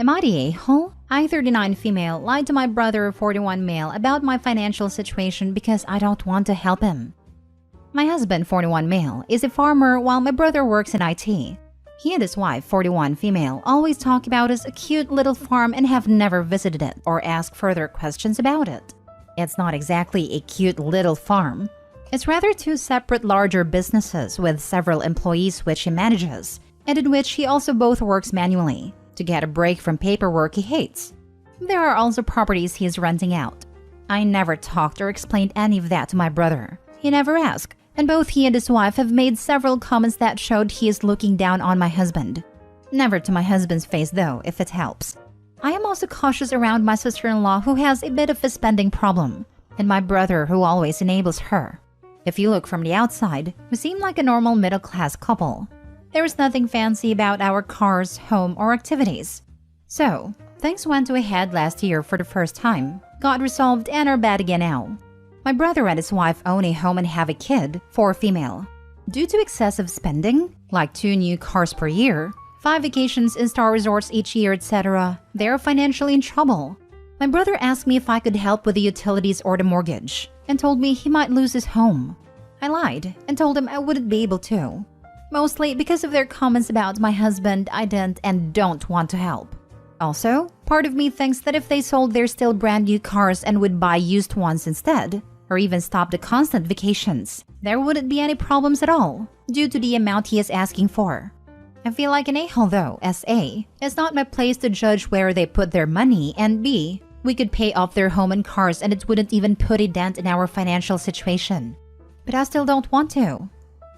Am I the a-hole? I, 39 female, lied to my brother, 41 male, about my financial situation because I don't want to help him. My husband, 41 male, is a farmer while my brother works in IT. He and his wife, 41 female, always talk about his cute little farm and have never visited it or asked further questions about it. It's not exactly a cute little farm. It's rather two separate larger businesses with several employees which he manages, and in which he also both works manually to get a break from paperwork he hates. There are also properties he is renting out. I never talked or explained any of that to my brother. He never asked, and both he and his wife have made several comments that showed he is looking down on my husband. Never to my husband's face though, if it helps. I am also cautious around my sister-in-law who has a bit of a spending problem, and my brother who always enables her. If you look from the outside, we seem like a normal middle-class couple. There is nothing fancy about our cars, home, or activities. So, things went to a head last year for the first time, got resolved, and are bad again now. My brother and his wife own a home and have a kid, 4 female. Due to excessive spending, like 2 new cars per year, 5 vacations in star resorts each year, etc., they are financially in trouble. My brother asked me if I could help with the utilities or the mortgage, and told me he might lose his home. I lied and told him I wouldn't be able to. Mostly because of their comments about my husband, I didn't and don't want to help. Also, part of me thinks that if they sold their still brand new cars and would buy used ones instead, or even stop the constant vacations, there wouldn't be any problems at all, due to the amount he is asking for. I feel like an a-hole though, as A, it's not my place to judge where they put their money, and B, we could pay off their home and cars and it wouldn't even put a dent in our financial situation. But I still don't want to.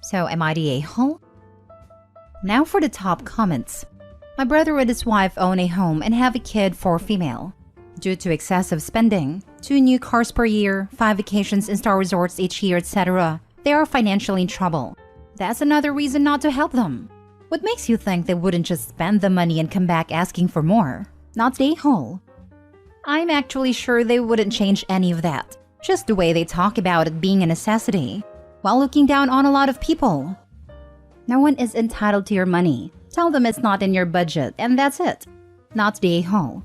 So am I the a-hole? Now for the top comments. My brother and his wife own a home and have a kid, 4 female. Due to excessive spending, 2 new cars per year, 5 vacations in star resorts each year, etc., they are financially in trouble. That's another reason not to help them. What makes you think they wouldn't just spend the money and come back asking for more? Not the a-hole. I'm actually sure they wouldn't change any of that. Just the way they talk about it being a necessity, while looking down on a lot of people. No one is entitled to your money. Tell them it's not in your budget, and that's it. Not the a-hole.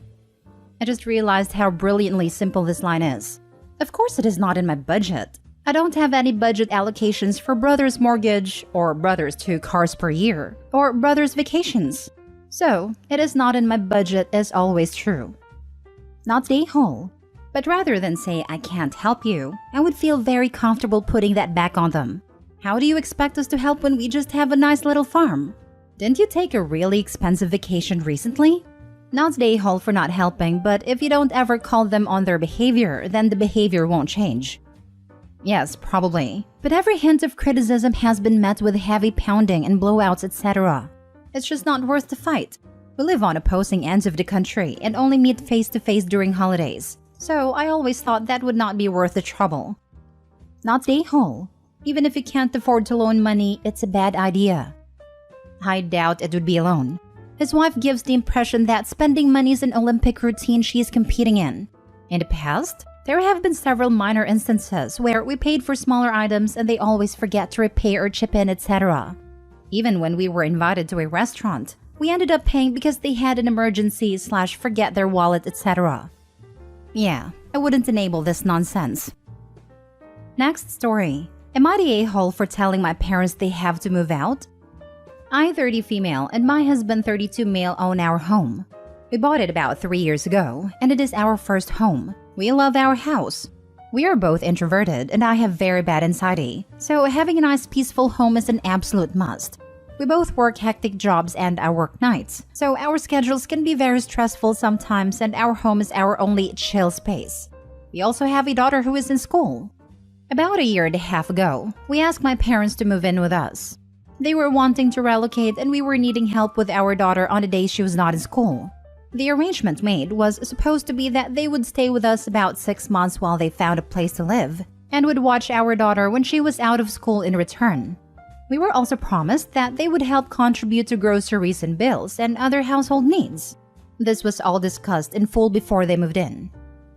I just realized how brilliantly simple this line is. Of course it is not in my budget. I don't have any budget allocations for brother's mortgage, or brother's 2 cars per year, or brother's vacations. So, it is not in my budget is always true. Not the a-hole. But rather than say I can't help you, I would feel very comfortable putting that back on them. How do you expect us to help when we just have a nice little farm? Didn't you take a really expensive vacation recently? Not the a-hole for not helping, but if you don't ever call them on their behavior, then the behavior won't change. Yes, probably. But every hint of criticism has been met with heavy pounding and blowouts, etc. It's just not worth the fight. We live on opposing ends of the country and only meet face-to-face during holidays. So I always thought that would not be worth the trouble. Not the a-hole. Even if you can't afford to loan money, it's a bad idea. I doubt it would be a loan. His wife gives the impression that spending money is an Olympic routine she is competing in. In the past, there have been several minor instances where we paid for smaller items and they always forget to repay or chip in, etc. Even when we were invited to a restaurant, we ended up paying because they had an emergency / forget their wallet, etc. Yeah, I wouldn't enable this nonsense. Next story. Am I the a-hole for telling my parents they have to move out? I, 30 female, and my husband, 32 male, own our home. We bought it about 3 years ago, and it is our first home. We love our house. We are both introverted, and I have very bad anxiety, so having a nice peaceful home is an absolute must. We both work hectic jobs and I work nights, so our schedules can be very stressful sometimes and our home is our only chill space. We also have a daughter who is in school. About a year and a half ago, we asked my parents to move in with us. They were wanting to relocate and we were needing help with our daughter on the days she was not in school. The arrangement made was supposed to be that they would stay with us about 6 months while they found a place to live, and would watch our daughter when she was out of school in return. We were also promised that they would help contribute to groceries and bills and other household needs. This was all discussed in full before they moved in.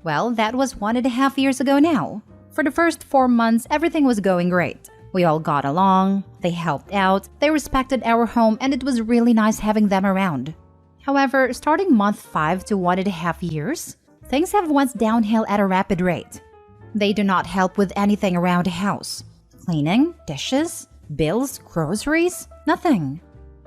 Well, that was 1.5 years ago now. For the first 4 months, everything was going great. We all got along, they helped out, they respected our home, and it was really nice having them around. However, starting month 5 to 1.5 years, things have went downhill at a rapid rate. They do not help with anything around the house. Cleaning, dishes, bills, groceries, nothing.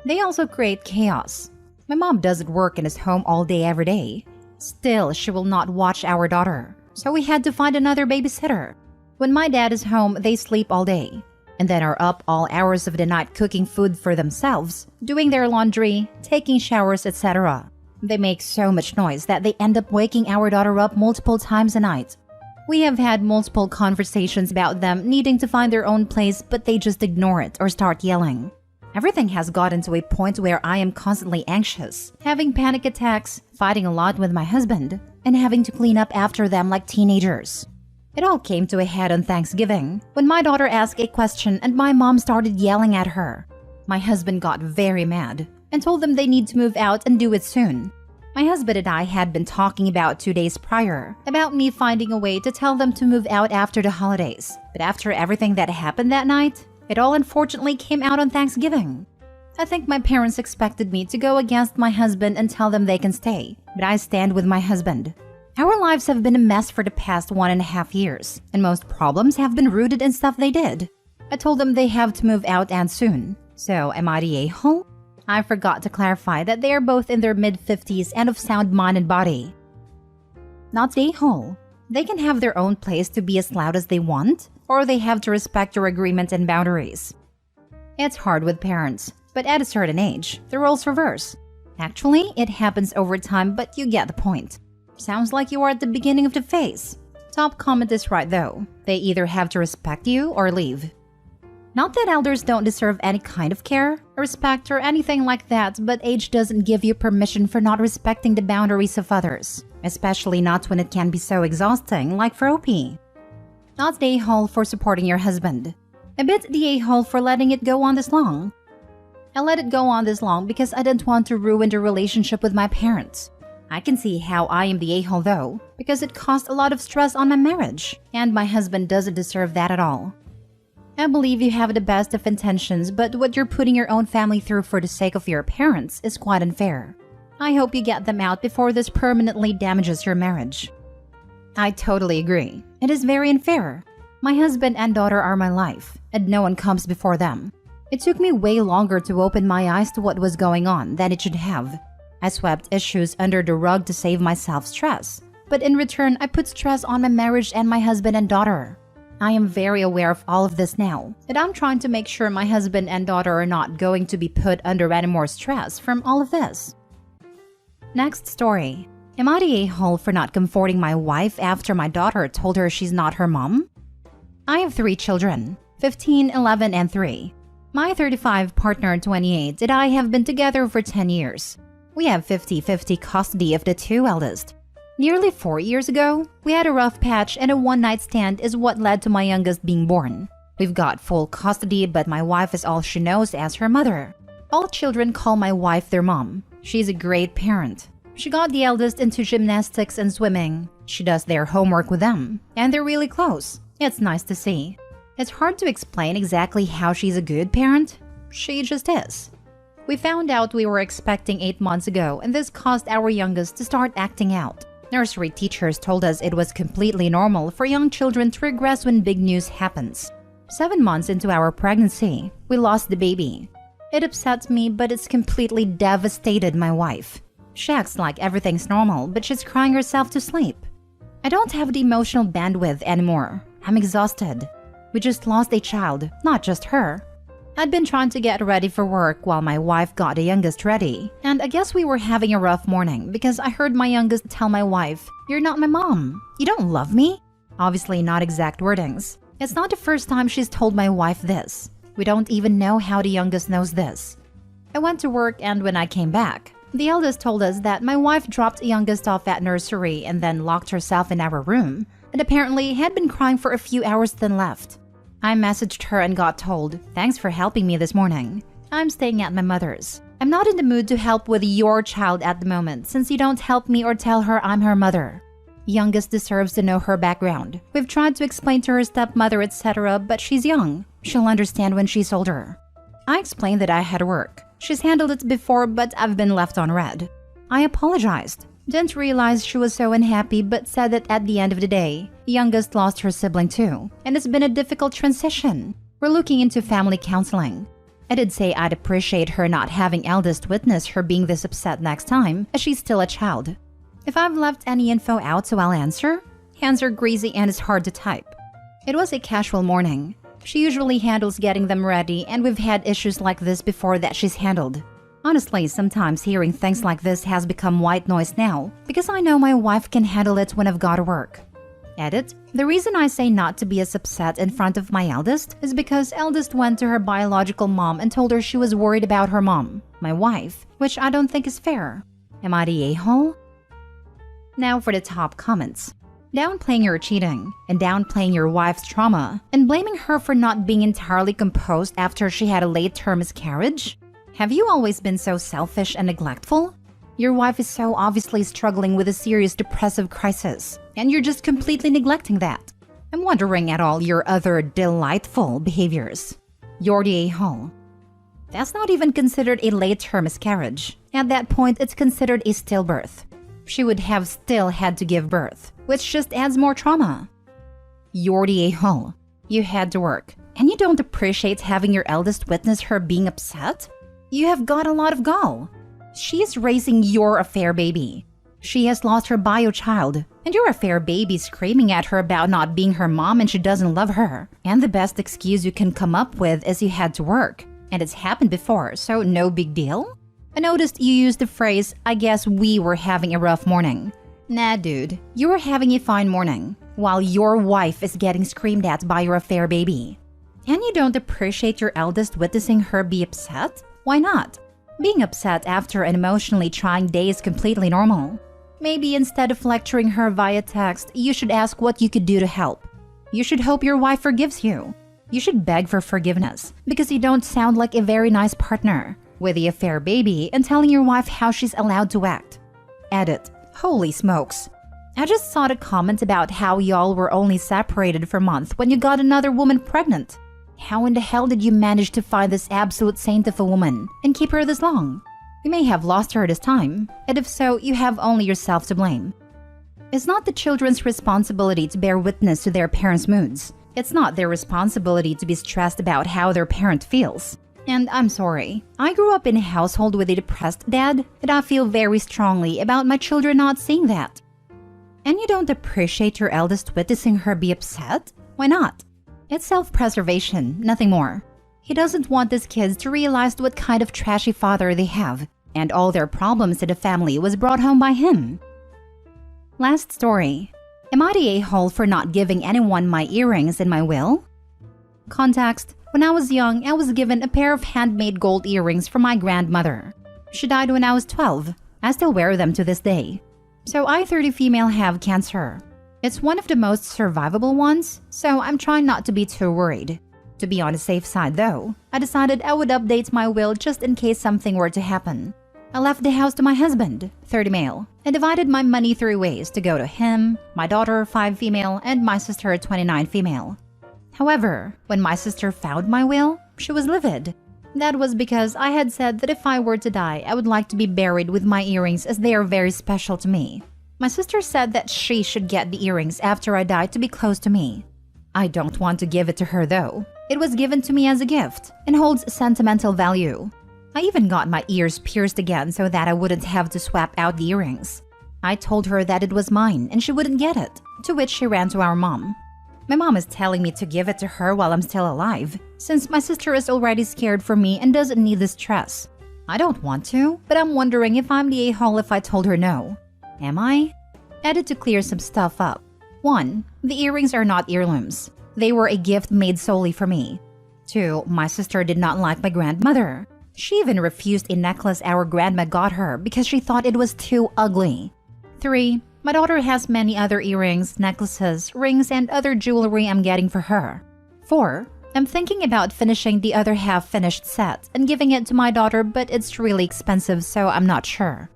They also create chaos. My mom doesn't work and is home all day every day. Still, she will not watch our daughter, so we had to find another babysitter. When my dad is home, they sleep all day, and then are up all hours of the night cooking food for themselves, doing their laundry, taking showers, etc. They make so much noise that they end up waking our daughter up multiple times a night. We have had multiple conversations about them needing to find their own place, but they just ignore it or start yelling. Everything has gotten to a point where I am constantly anxious, having panic attacks, fighting a lot with my husband, and having to clean up after them like teenagers. It all came to a head on Thanksgiving, when my daughter asked a question and my mom started yelling at her. My husband got very mad and told them they need to move out and do it soon. My husband and I had been talking about 2 days prior about me finding a way to tell them to move out after the holidays. But after everything that happened that night, it all unfortunately came out on Thanksgiving. I think my parents expected me to go against my husband and tell them they can stay, but I stand with my husband. Our lives have been a mess for the past 1.5 years, and most problems have been rooted in stuff they did. I told them they have to move out and soon. So, am I the a-hole? I forgot to clarify that they are both in their mid-50s and of sound mind and body. Not the a-hole. They can have their own place to be as loud as they want, or they have to respect your agreement and boundaries. It's hard with parents, but at a certain age, the roles reverse. Actually, it happens over time, but you get the point. Sounds like you are at the beginning of the phase. Top comment is right though. They either have to respect you or leave. Not that elders don't deserve any kind of care, respect, or anything like that, but age doesn't give you permission for not respecting the boundaries of others, especially not when it can be so exhausting, like for OP. Not the a-hole for supporting your husband. A bit the a-hole for letting it go on this long. I let it go on this long because I didn't want to ruin the relationship with my parents. I can see how I am the a-hole though, because it caused a lot of stress on my marriage, and my husband doesn't deserve that at all. I believe you have the best of intentions, but what you're putting your own family through for the sake of your parents is quite unfair. I hope you get them out before this permanently damages your marriage. I totally agree. It is very unfair. My husband and daughter are my life, and no one comes before them. It took me way longer to open my eyes to what was going on than it should have. I swept issues under the rug to save myself stress, but in return, I put stress on my marriage and my husband and daughter. I am very aware of all of this now, and I'm trying to make sure my husband and daughter are not going to be put under any more stress from all of this. Next story. Am I the a-hole for not comforting my wife after my daughter told her she's not her mom? I have 3 children, 15, 11, and 3. My 35 partner, 28, and I have been together for 10 years. We have 50-50 custody of the 2 eldest. Nearly 4 years ago, we had a rough patch and a one-night stand is what led to my youngest being born. We've got full custody, but my wife is all she knows as her mother. All children call my wife their mom. She's a great parent. She got the eldest into gymnastics and swimming. She does their homework with them, and they're really close. It's nice to see. It's hard to explain exactly how she's a good parent. She just is. We found out we were expecting 8 months ago, and this caused our youngest to start acting out. Nursery teachers told us it was completely normal for young children to regress when big news happens. 7 months into our pregnancy, we lost the baby. It upsets me, but it's completely devastated my wife. She acts like everything's normal, but she's crying herself to sleep. I don't have the emotional bandwidth anymore. I'm exhausted. We just lost a child, not just her. I'd been trying to get ready for work while my wife got the youngest ready, and I guess we were having a rough morning because I heard my youngest tell my wife, "You're not my mom. You don't love me?" Obviously not exact wordings. It's not the first time she's told my wife this. We don't even know how the youngest knows this. I went to work, and when I came back, the eldest told us that my wife dropped the youngest off at nursery and then locked herself in our room, and apparently had been crying for a few hours then left. I messaged her and got told, "Thanks for helping me this morning. I'm staying at my mother's. I'm not in the mood to help with your child at the moment since you don't help me or tell her I'm her mother." Youngest deserves to know her background. We've tried to explain to her stepmother, etc., but she's young. She'll understand when she's older. I explained that I had work. She's handled it before, but I've been left on red. I apologized. Didn't realize she was so unhappy, but said that at the end of the day, youngest lost her sibling too, and it's been a difficult transition. We're looking into family counseling. I did say I'd appreciate her not having eldest witness her being this upset next time, as she's still a child. If I've left any info out, so I'll answer. Hands are greasy and it's hard to type. It was a casual morning. She usually handles getting them ready, and we've had issues like this before that she's handled. Honestly, sometimes hearing things like this has become white noise now, because I know my wife can handle it when I've got to work. Edit. The reason I say not to be as upset in front of my eldest is because eldest went to her biological mom and told her she was worried about her mom, my wife, which I don't think is fair. Am I the a-hole? Now for the top comments. Downplaying your cheating, and downplaying your wife's trauma, and blaming her for not being entirely composed after she had a late-term miscarriage? Have you always been so selfish and neglectful? Your wife is so obviously struggling with a serious depressive crisis, and you're just completely neglecting that. I'm wondering at all your other delightful behaviors. You're the a-hole. That's not even considered a late-term miscarriage. At that point, it's considered a stillbirth. She would have still had to give birth, which just adds more trauma. You're the a-hole. You had to work, and you don't appreciate having your eldest witness her being upset? You have got a lot of gall. She is raising your affair baby. She has lost her bio child, and your affair baby screaming at her about not being her mom and she doesn't love her. And the best excuse you can come up with is you had to work. And it's happened before, so no big deal? I noticed you used the phrase, I guess we were having a rough morning. Nah, dude, you were having a fine morning, while your wife is getting screamed at by your affair baby. And you don't appreciate your eldest witnessing her be upset? Why not? Being upset after an emotionally trying day is completely normal. Maybe instead of lecturing her via text, you should ask what you could do to help. You should hope your wife forgives you. You should beg for forgiveness, because you don't sound like a very nice partner with the affair baby and telling your wife how she's allowed to act. Edit. Holy smokes. I just saw the comment about how y'all were only separated for a month when you got another woman pregnant. How in the hell did you manage to find this absolute saint of a woman and keep her this long? You may have lost her this time, and if so, you have only yourself to blame. It's not the children's responsibility to bear witness to their parents' moods. It's not their responsibility to be stressed about how their parent feels. And I'm sorry, I grew up in a household with a depressed dad, and I feel very strongly about my children not seeing that. And you don't appreciate your eldest witnessing her be upset? Why not? It's self-preservation, nothing more. He doesn't want his kids to realize what kind of trashy father they have, and all their problems in the family was brought home by him. Last story. Am I the a-hole for not giving anyone my earrings in my will? Context. When I was young, I was given a pair of handmade gold earrings from my grandmother. She died when I was 12. I still wear them to this day. So I, 30 female, have cancer. It's one of the most survivable ones, so I'm trying not to be too worried. To be on the safe side though, I decided I would update my will just in case something were to happen. I left the house to my husband, 30 male, and divided my money 3 ways to go to him, my daughter, 5 female, and my sister, 29 female. However, when my sister found my will, she was livid. That was because I had said that if I were to die, I would like to be buried with my earrings as they are very special to me. My sister said that she should get the earrings after I died to be close to me. I don't want to give it to her though. It was given to me as a gift and holds sentimental value. I even got my ears pierced again so that I wouldn't have to swap out the earrings. I told her that it was mine and she wouldn't get it, to which she ran to our mom. My mom is telling me to give it to her while I'm still alive, since my sister is already scared for me and doesn't need the stress. I don't want to, but I'm wondering if I'm the a-hole if I told her no. Am I? Added to clear some stuff up. 1. The earrings are not heirlooms. They were a gift made solely for me. 2. My sister did not like my grandmother. She even refused a necklace our grandma got her because she thought it was too ugly. 3. My daughter has many other earrings, necklaces, rings, and other jewelry I'm getting for her. 4. I'm thinking about finishing the other half-finished set and giving it to my daughter, but it's really expensive, so I'm not sure.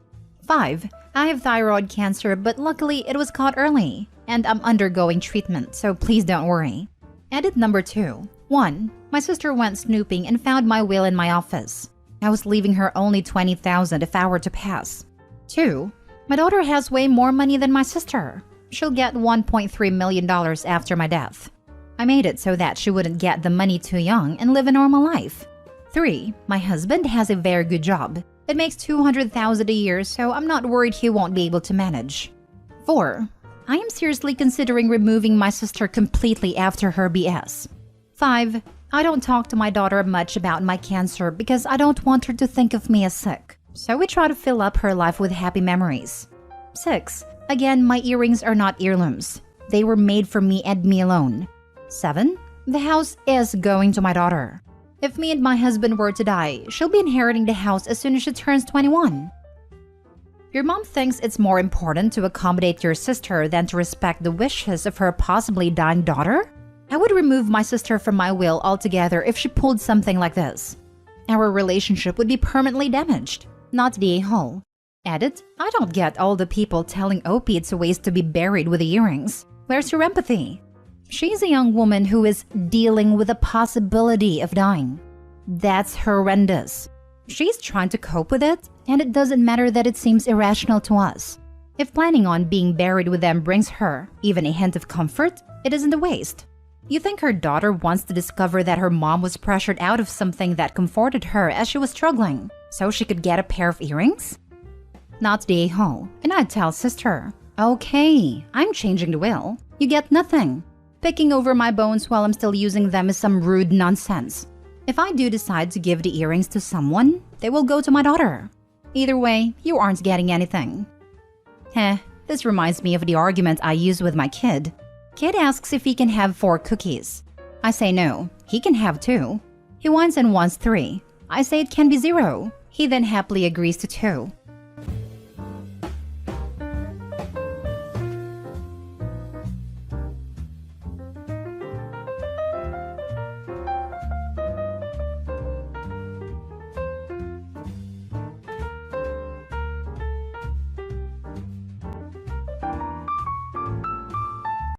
5. I have thyroid cancer, but luckily it was caught early, and I'm undergoing treatment, so please don't worry. Edit number 2. 1. My sister went snooping and found my will in my office. I was leaving her only $20,000 if I were to pass. 2. My daughter has way more money than my sister. She'll get $1.3 million after my death. I made it so that she wouldn't get the money too young and live a normal life. 3. My husband has a very good job. It makes $200,000 a year, so I'm not worried he won't be able to manage. 4. I am seriously considering removing my sister completely after her BS. 5. I don't talk to my daughter much about my cancer because I don't want her to think of me as sick. So we try to fill up her life with happy memories. 6. Again, my earrings are not heirlooms. They were made for me and me alone. 7. The house is going to my daughter. If me and my husband were to die, she'll be inheriting the house as soon as she turns 21. Your mom thinks it's more important to accommodate your sister than to respect the wishes of her possibly dying daughter? I would remove my sister from my will altogether if she pulled something like this. Our relationship would be permanently damaged, not the a-hole. Edit, I don't get all the people telling Opie it's a waste to be buried with the earrings. Where's your empathy? She's a young woman who is dealing with the possibility of dying. That's horrendous. She's trying to cope with it, and it doesn't matter that it seems irrational to us. If planning on being buried with them brings her even a hint of comfort, it isn't a waste. You think her daughter wants to discover that her mom was pressured out of something that comforted her as she was struggling, so she could get a pair of earrings? Not the a-hole, and I'd tell sister, okay, I'm changing the will. You get nothing. Picking over my bones while I'm still using them is some rude nonsense. If I do decide to give the earrings to someone, they will go to my daughter. Either way, you aren't getting anything. This reminds me of the argument I use with my kid. Kid asks if he can have 4 cookies. I say no, he can have 2. He whines and wants 3. I say it can be 0. He then happily agrees to 2.